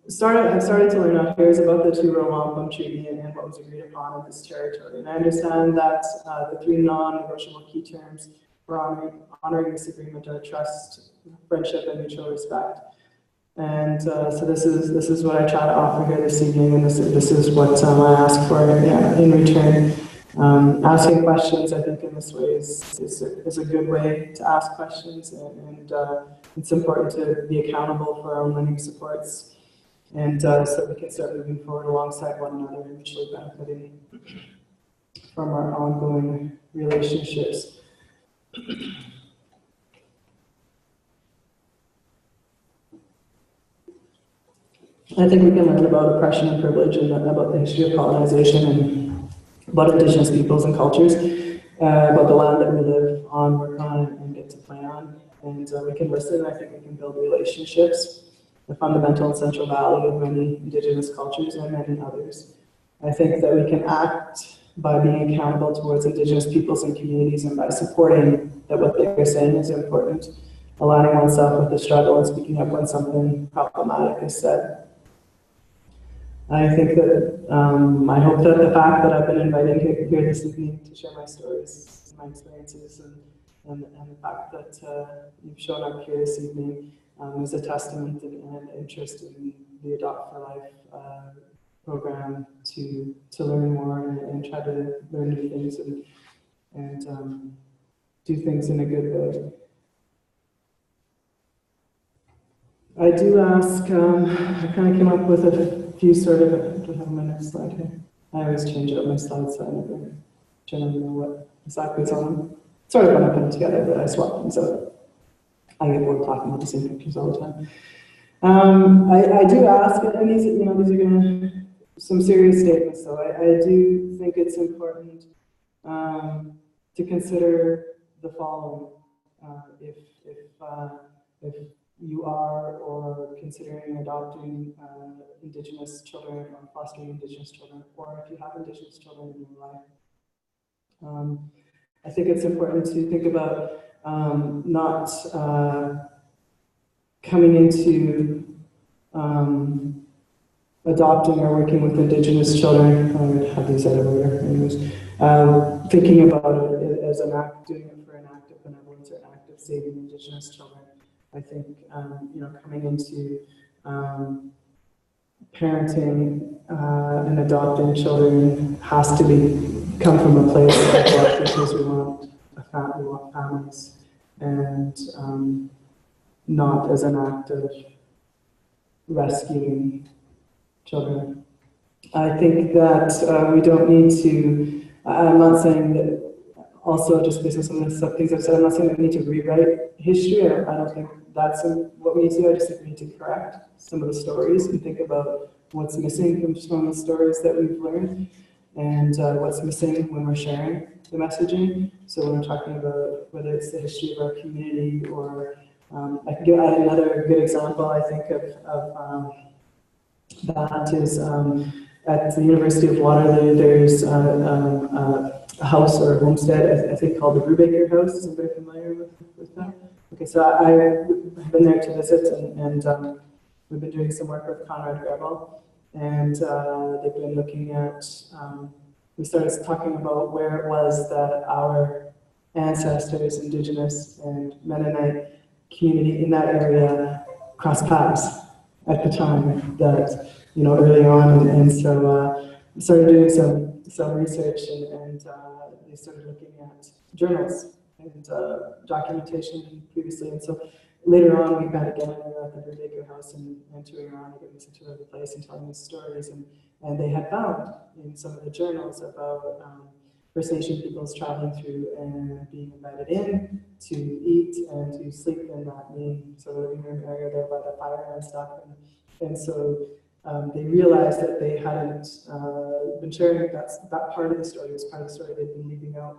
started to learn out here is about the two-row wampum treaty and what was agreed upon in this territory. And I understand that the three non-negotiable key terms for honoring this agreement are trust, friendship, and mutual respect. And so this is what I try to offer here this evening, and this is what I ask for in return. Asking questions, I think, in this way is a good way to ask questions, and it's important to be accountable for our own learning supports, and so that we can start moving forward alongside one another and mutually benefiting from our ongoing relationships. I think we can learn about oppression and privilege, and about the history of colonization, and about Indigenous peoples and cultures, about the land that we live on, work on, and get to play on. And we can listen, I think we can build relationships, the fundamental and central value of many Indigenous cultures and many others. I think that we can act by being accountable towards Indigenous peoples and communities, and by supporting that what they're saying is important, aligning oneself with the struggle and speaking up when something problematic is said. I think that, I hope that the fact that I've been invited here this evening to share my stories, my experiences, and the fact that you've shown up here this evening is a testament and interest in the Adopt4Life program to learn more and try to learn new things and do things in a good way. I do ask, I kind of came up with a few sort of, I don't have my next slide here. I always change up my slides, so I never generally know what exactly is on them. Sort of when I put them together, but I swap them, so I get bored talking about the same pictures all the time. I do ask, and these, you know, these are gonna, some serious statements, so I do think it's important to consider the following. If you are or considering adopting Indigenous children or fostering Indigenous children, or if you have Indigenous children in your life. I think it's important to think about not coming into adopting or working with Indigenous children. I would have these out of order anyways. Thinking about it as an act, doing it for an act of benevolence or an act of saving Indigenous children. I think, coming into parenting and adopting children has to come from a place of love, because we want families, and not as an act of rescuing children. I think that we don't need to, I'm not saying that, also just based on some of the things I've said, I'm not saying that we need to rewrite history. I don't think that's what we need to do. I just think we need to correct some of the stories and think about what's missing from some of the stories that we've learned, and what's missing when we're sharing the messaging. So when we're talking about whether it's the history of our community, or I can give another good example I think of that is at the University of Waterloo, there's a house or a homestead, I think called the Brubaker House. Is anybody familiar with that? Okay, so I've been there to visit, and we've been doing some work with Conrad Grebel, and they've been looking at, we started talking about where it was that our ancestors, Indigenous and Mennonite community in that area crossed paths at the time, that, early on, and so we started doing some research, and they started looking at journals and documentation previously, and so later on we met again at the Brubaker House and touring around and getting to the place and telling these stories, and they had found in some of the journals about First Nation peoples traveling through and being invited in to eat and to sleep in that main sort of living room area there by the fire and stuff, and so they realized that they hadn't been sharing that part of the story. Was part of the story they'd been leaving out,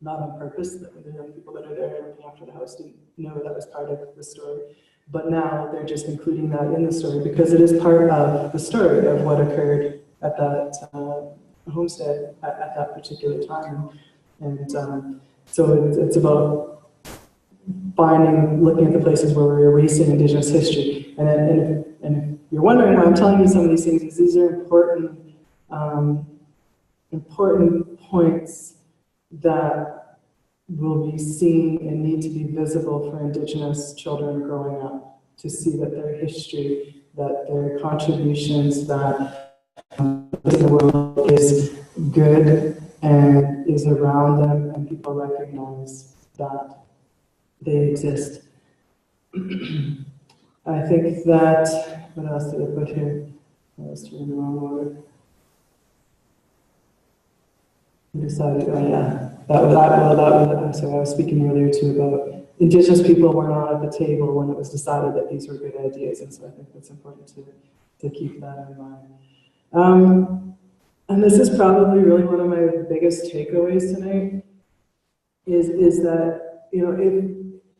not on purpose. The young people that are there looking after the house didn't know that was part of the story, but now they're just including that in the story because it is part of the story of what occurred at that homestead at that particular time. And so it's about looking at the places where we're erasing Indigenous history. And if you're wondering why I'm telling you some of these things, is these are important points that will be seen and need to be visible for Indigenous children growing up, to see that their history, that their contributions, that the world is good and is around them, and people recognize that they exist. I think that, what else did I put here? I was doing the wrong order. I decided, oh yeah, I'm sorry, I was speaking earlier too about Indigenous people were not at the table when it was decided that these were good ideas, and so I think it's important to keep that in mind. And this is probably really one of my biggest takeaways tonight, is that,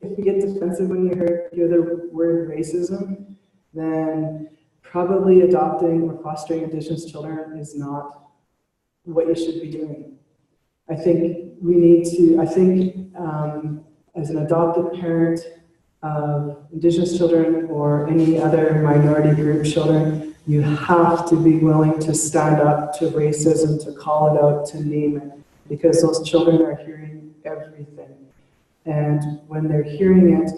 if you get defensive when you hear the word racism, then probably adopting or fostering Indigenous children is not what you should be doing. I think we need to, as an adopted parent of Indigenous children or any other minority group children, you have to be willing to stand up to racism, to call it out, to name it, because those children are hearing everything. And when they're hearing it,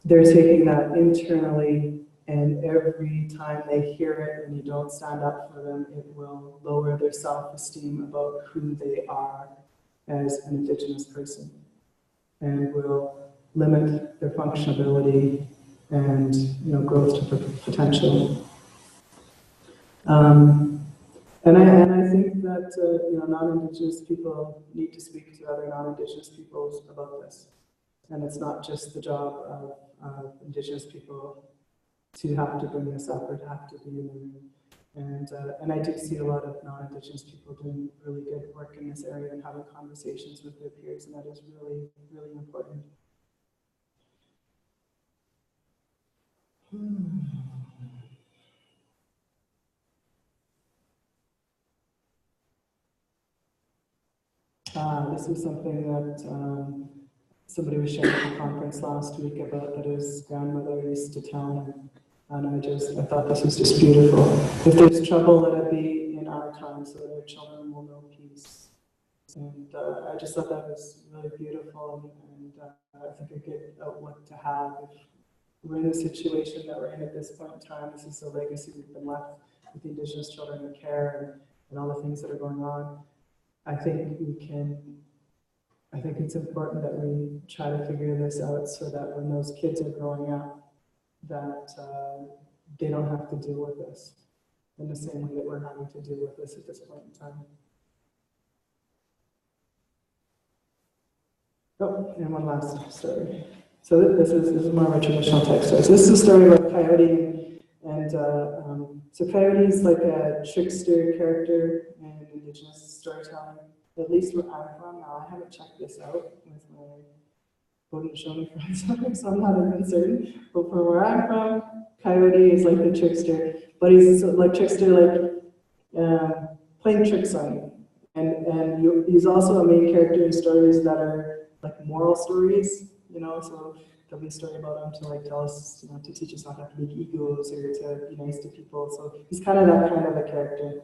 they're taking that internally, and every time they hear it and you don't stand up for them, it will lower their self-esteem about who they are as an Indigenous person, and will limit their functionality and growth to potential. And I think that non-Indigenous people need to speak to other non-Indigenous peoples about this, and it's not just the job of Indigenous people to have to bring this up or to have to be in the room. And I do see a lot of non-Indigenous people doing really good work in this area and having conversations with their peers, and that is really, really important. This is something that somebody was sharing at the conference last week about, that his grandmother used to tell him, and I thought this was just beautiful. If there's trouble, let it be in our time, so that our children will know peace. And I just thought that was really beautiful, and I think a good outlook to have if we're in the situation that we're in at this point in time. This is the legacy we've been left with the Indigenous children in care and all the things that are going on. I think it's important that we try to figure this out so that when those kids are growing up, that they don't have to deal with this in the same way that we're having to deal with this at this point in time. Oh, and one last story. So this is more of a traditional type story. So this is a story about Coyote, and so Coyote is like a trickster character in Indigenous storytelling, at least where I'm from. Now, I haven't checked this out with my Haudenosaunee friends, so I'm not even certain. But from where I'm from, Coyote is like the trickster, but he's like trickster, like playing tricks on you. And he's also a main character in stories that are like moral stories, you know, so there'll be a story about him to like tell us, you know, to teach us not to have big egos or to be nice to people. So he's kind of that kind of a character.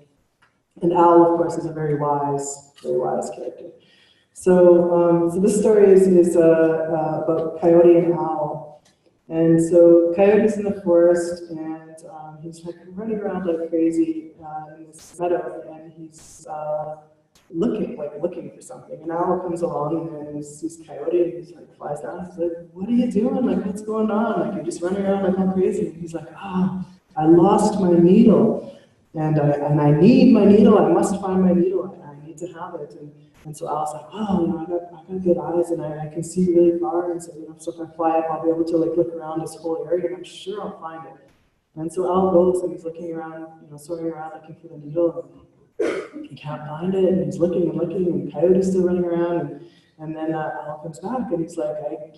And Owl, of course, is a very wise character. So, so this story is about Coyote and Owl. And so Coyote's in the forest, and he's like running around like crazy in this meadow, and he's looking for something. And Owl comes along and he sees Coyote, and he's like flies down. He's like, "What are you doing? Like, what's going on? Like, you're just running around like all crazy." And he's like, "Ah, I lost my needle, and I need my needle. I must find my needle. I need to have it." And so Owl's like, "Oh, you know, I got good eyes, and I can see really far. And so, you know, so if I fly up, I'll be able to like look around this whole area, and I'm sure I'll find it." And so Owl goes, and he's looking around, you know, soaring around looking for the needle. He can't find it, and he's looking, and Coyote's still running around, and then Owl comes back, and he's like, I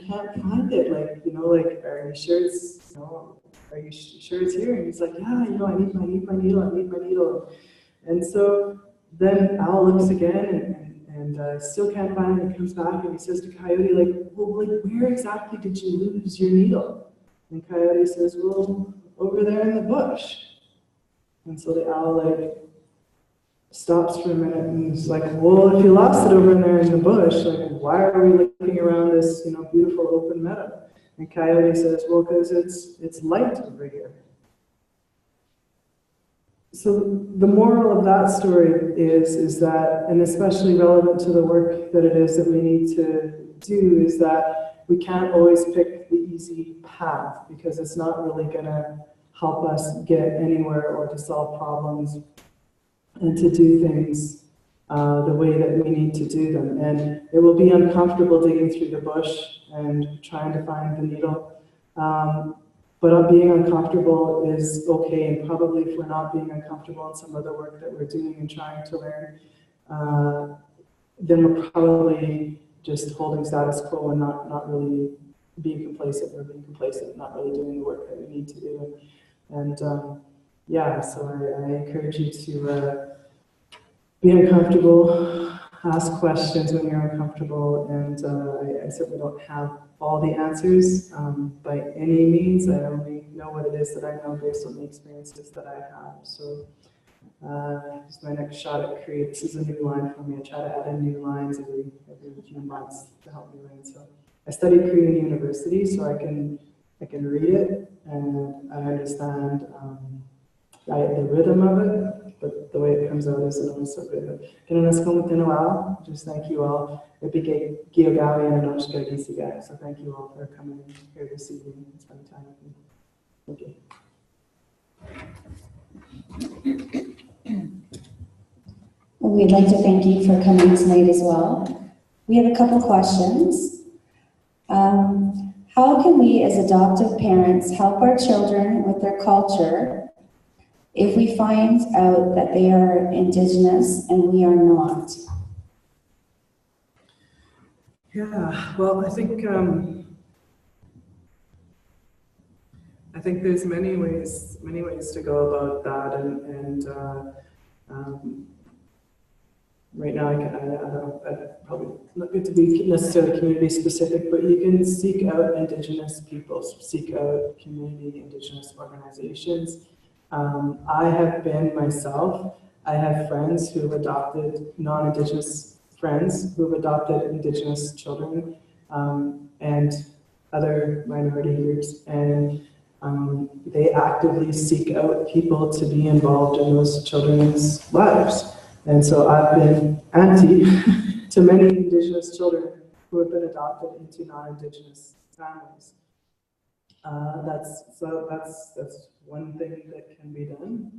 can't find it, like, you know, like, are you sure it's, you know, are you sure it's here? And he's like, "Yeah, you know, I need my needle. And so then Owl looks again, and still can't find it, and comes back, and he says to Coyote, like, "Well, like, where exactly did you lose your needle?" And Coyote says, "Well, over there in the bush." And so the Owl, like, stops for a minute and is like, "Well, if you lost it over there in the bush, like, why are we looking around this, you know, beautiful open meadow?" And Coyote says, "Well, because it's light over here." So the moral of that story is that, and especially relevant to the work that it is that we need to do, is that we can't always pick the easy path, because it's not really going to help us get anywhere or to solve problems and to do things the way that we need to do them. And it will be uncomfortable digging through the bush and trying to find the needle. But being uncomfortable is okay, and probably if we're not being uncomfortable in some of the work that we're doing and trying to learn, then we're probably just holding status quo and not really being complacent, or being complacent, not really doing the work that we need to do. And yeah, so I encourage you to be uncomfortable, ask questions when you're uncomfortable, and I certainly don't have all the answers by any means. I only know what it is that I know based on the experiences that I have. So this is my next shot at create. This is a new line for me. I try to add in new lines every few months to help me learn. So I studied Korean in university, so I can read it, and I understand the rhythm of it, but the way it comes out isn't always so good. Just thank you all. So thank you all for coming here this evening and spending time with me. Thank you. Well, we'd like to thank you for coming tonight as well. We have a couple questions. How can we as adoptive parents help our children with their culture if we find out that they are Indigenous and we are not? Yeah, well, I think there's many ways to go about that, and right now I probably not good to be necessarily community specific, but you can seek out Indigenous peoples, seek out community Indigenous organizations. I have been myself I have friends who have adopted non-Indigenous friends who have adopted Indigenous children and other minority groups, and they actively seek out people to be involved in those children's lives. And so I've been auntie to many Indigenous children who have been adopted into non-Indigenous families. That's one thing that can be done.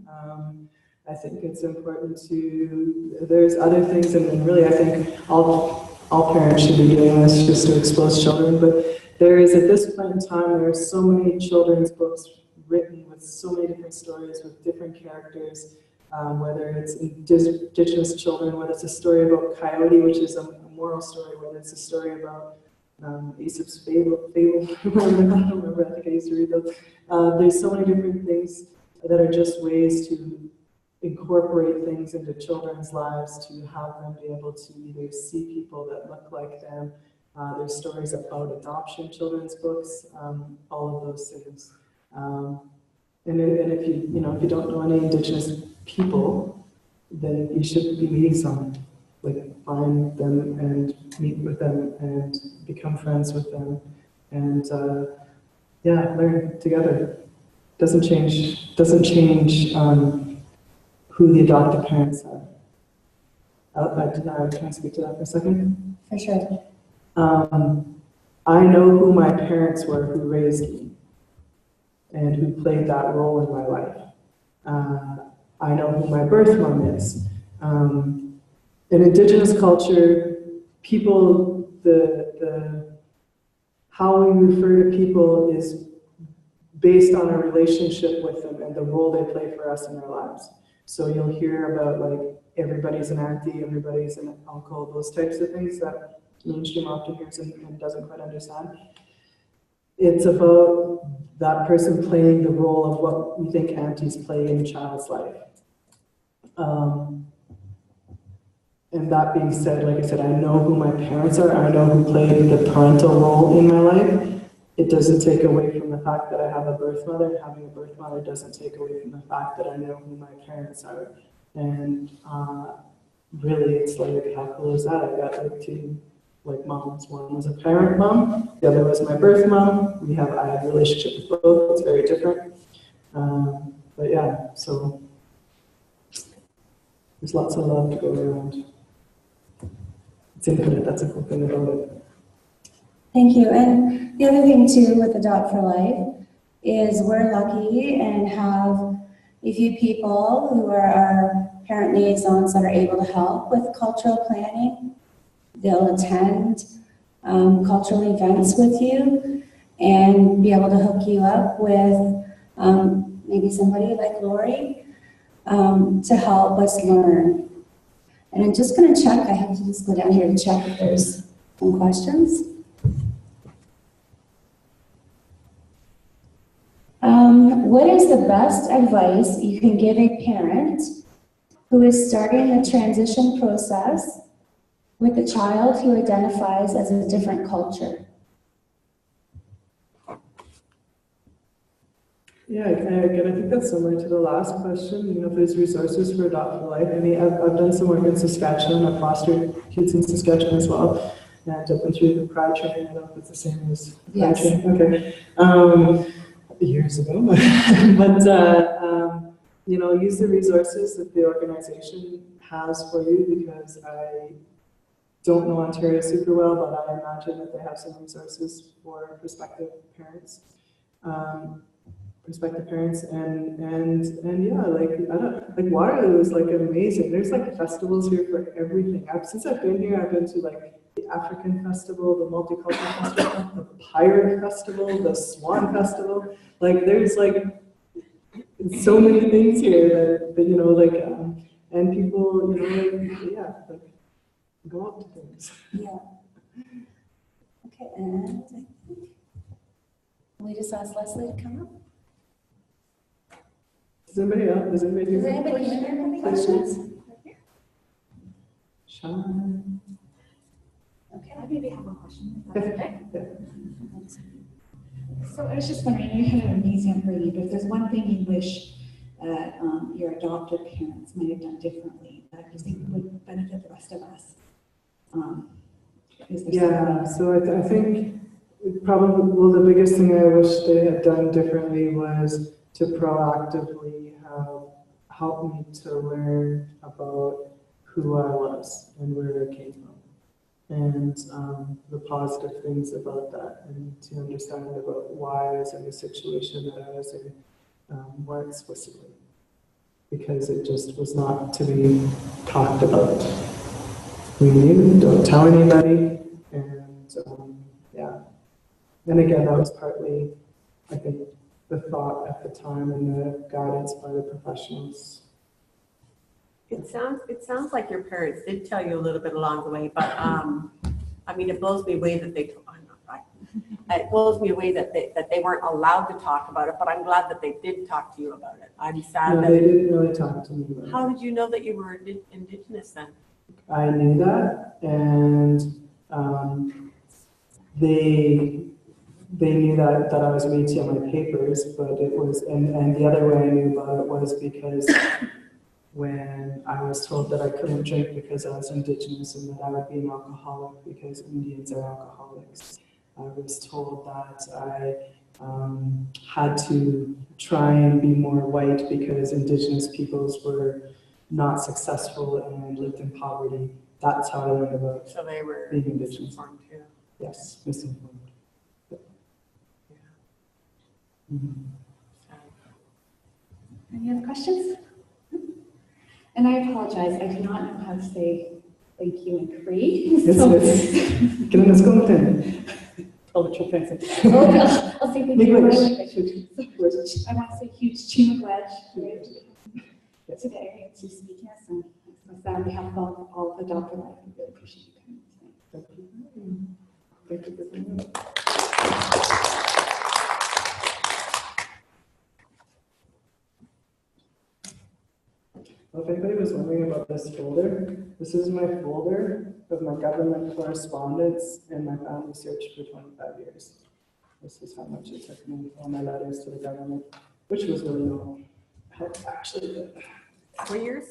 I think it's important to, there's other things, and really I think all parents should be doing this just to expose children, but there is, at this point in time, there are so many children's books written with so many different stories with different characters, whether it's Indigenous children, whether it's a story about Coyote, which is a moral story, whether it's a story about Aesop's fable, I don't remember, I think I used to read those. There's so many different things that are just ways to incorporate things into children's lives, to have them be able to either see people that look like them. There's stories about adoption, children's books, all of those things. And if you don't know any Indigenous people, then you should be meeting some. Like, find them and meet with them and become friends with them, and learn together. Doesn't change who the adoptive parents are. Can I speak to that for a second? For sure. I know who my parents were who raised me and who played that role in my life. I know who my birth mom is. In Indigenous culture, people, how we refer to people is based on a relationship with them and the role they play for us in our lives. So you'll hear about, like, everybody's an auntie, everybody's an uncle, those types of things that mainstream often hears and doesn't quite understand. It's about that person playing the role of what we think aunties play in a child's life. And that being said, like I said, I know who my parents are, I know who played the parental role in my life. It doesn't take away from the fact that I have a birth mother. Having a birth mother doesn't take away from the fact that I know who my parents are. And really, it's like, how cool is that? I got like two moms. One was a parent mom, the other was my birth mom. I have a relationship with both. It's very different. But yeah, so there's lots of love to go around. It's infinite. That's a cool thing about it. Thank you. And the other thing too with Adopt4Life is we're lucky and have a few people who are our parent liaisons that are able to help with cultural planning. They'll attend cultural events with you and be able to hook you up with maybe somebody like Lori to help us learn. And I'm just going to check. I have to just go down here to check if there's some questions. What is the best advice you can give a parent who is starting the transition process with a child who identifies as a different culture? Yeah, again, I think that's similar to the last question. If there's resources for Adopt4Life. I mean, I've done some work in Saskatchewan. I've fostered kids in Saskatchewan as well. And I've been through the Pride training. I don't know if it's the same as Pride training. Okay. Years ago. But, use the resources that the organization has for you, because I don't know Ontario super well, but I imagine that they have some resources for prospective parents. And yeah, Waterloo is amazing. There's festivals here for everything. Since I've been here, I've been to the African Festival, the Multicultural Festival, the Pirate Festival, the Swan Festival. There's so many things here that and people, go up to things. Yeah. Okay, and I think we just asked Leslie to come up. Does anybody Does anybody here have any questions? Sean? Okay, I maybe have a question. If that's okay. Yeah. So I was just wondering, you had a museum for you, but if there's one thing you wish that your adoptive parents might have done differently that you think would benefit the rest of us? Is there Yeah, so I think probably, well, the biggest thing I wish they had done differently was to proactively have helped me to learn about who I was and where I came from, and the positive things about that, and to understand about why I was in the situation that I was in more explicitly, because it just was not to be talked about. We knew, don't tell anybody, and yeah. And again, that was partly, I think, the thought at the time and the guidance by the professionals. It sounds like your parents did tell you a little bit along the way, but I mean, it blows me away that they. I'm not right. It blows me away that they weren't allowed to talk about it. But I'm glad that they did talk to you about it. I'm sad No, that they didn't really talk to me about it. How did you know that you were Indigenous then? I knew that, and they knew that I was Métis on my papers, but it was, and the other way I knew about it was because when I was told that I couldn't drink because I was Indigenous and that I would be an alcoholic because Indians are alcoholics, I was told that I had to try and be more white because Indigenous peoples were not successful and lived in poverty. That's how I learned about So they were being Indigenous. misinformed too. Yes, misinformed. Yeah. Mm-hmm. Any other questions? And I apologize, I do not know how to say thank you in Cree. Que não nos contem. I'll say thank you in my language. I want to say huge chimagwaj today to speak us, and on behalf of all of Adopt4Life, we really appreciate you coming tonight. Thank you. Thank you very much. Well, if anybody was wondering about this folder, this is my folder of my government correspondence and my family search for 25 years. This is how much it took me, all my letters to the government, which was really no help actually. But 4 years?